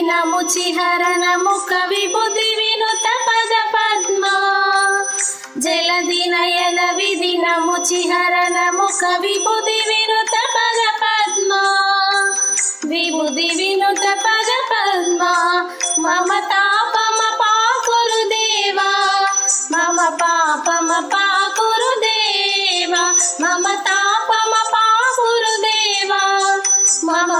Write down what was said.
नमुचिहर नमुख विभुति विनुत पद पद्मा जलधि नयन विधि नमुचिहर नमुख विभुति विनुत पद पद्मा विभुति विनुत पद पद्मा मम तापम पाकुरुदेवा मम पापम पाकुरुदेवा मम तापम पाकुरुदेवा मम